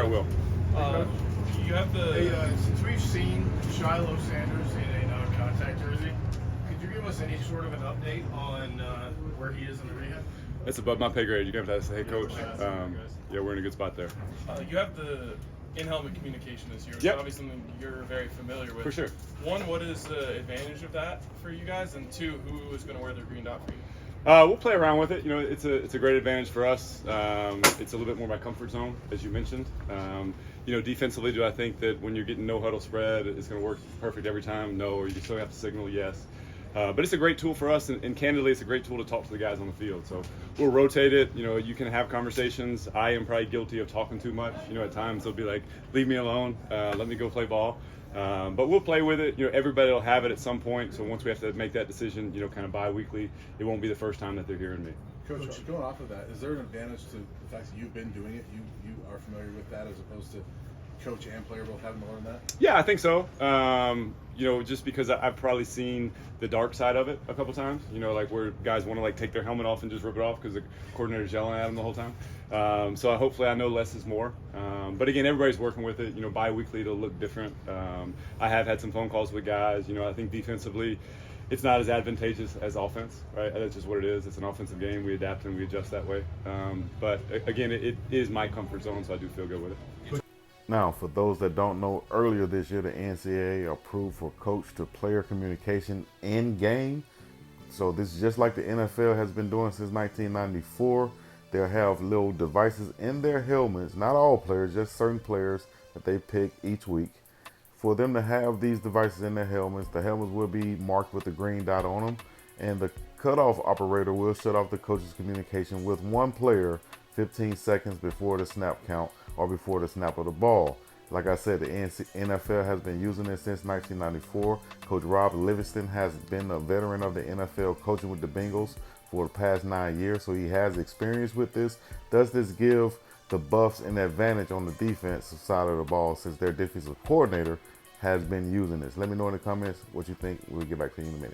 I will. You have the. Hey, since we've seen Shilo Sanders in a non-contact jersey, could you give us any sort of an update on where he is in the rehab? It's above my pay grade. You have to ask the head coach. Yeah, we're in a good spot there. You have the in-helmet communication this year, which Yep. is obviously something you're very familiar with. For sure. One, what is the advantage of that for you guys? And two, who is going to wear the green dot for you? We'll play around with it. You know, it's a great advantage for us. It's a little bit more my comfort zone, as you mentioned. You know, defensively, do I think that when you're getting no huddle spread, it's going to work perfect every time? No, or you still have to signal? Yes. But it's a great tool for us, and candidly, it's a great tool to talk to the guys on the field. So we'll rotate it. You know, you can have conversations. I am probably guilty of talking too much. You know, at times they'll be like, "Leave me alone. Let me go play ball." But we'll play with it. You know, everybody will have it at some point. So once we have to make that decision, you know, kind of bi-weekly, it won't be the first time that they're hearing me. Coach, going off of that, is there an advantage to the fact that you've been doing it? You are familiar with that as opposed to coach and player both having to learn that? Yeah, I think so. You know, just because I've probably seen the dark side of it a couple times. You know, like where guys want to like take their helmet off and just rip it off because the coordinator's yelling at them the whole time. So hopefully I know less is more. But again, everybody's working with it. You know, bi-weekly it'll look different. I have had some phone calls with guys. You know, I think defensively it's not as advantageous as offense, right? That's just what it is. It's an offensive game. We adapt and we adjust that way. But again, it is my comfort zone, so I do feel good with it. Now, for those that don't know, earlier this year, the NCAA approved for coach-to-player communication in-game. So this is just like the NFL has been doing since 1994. They'll have little devices in their helmets, not all players, just certain players that they pick each week. For them to have these devices in their helmets, the helmets will be marked with a green dot on them, and the cutoff operator will shut off the coach's communication with one player 15 seconds before the snap count or before the snap of the ball. Like I said, the NFL has been using it since 1994. Coach Rob Livingston has been a veteran of the NFL coaching with the Bengals for the past 9 years, so he has experience with this. Does this give the Buffs an advantage on the defensive side of the ball since their defensive coordinator has been using this? Let me know in the comments what you think. We'll get back to you in a minute.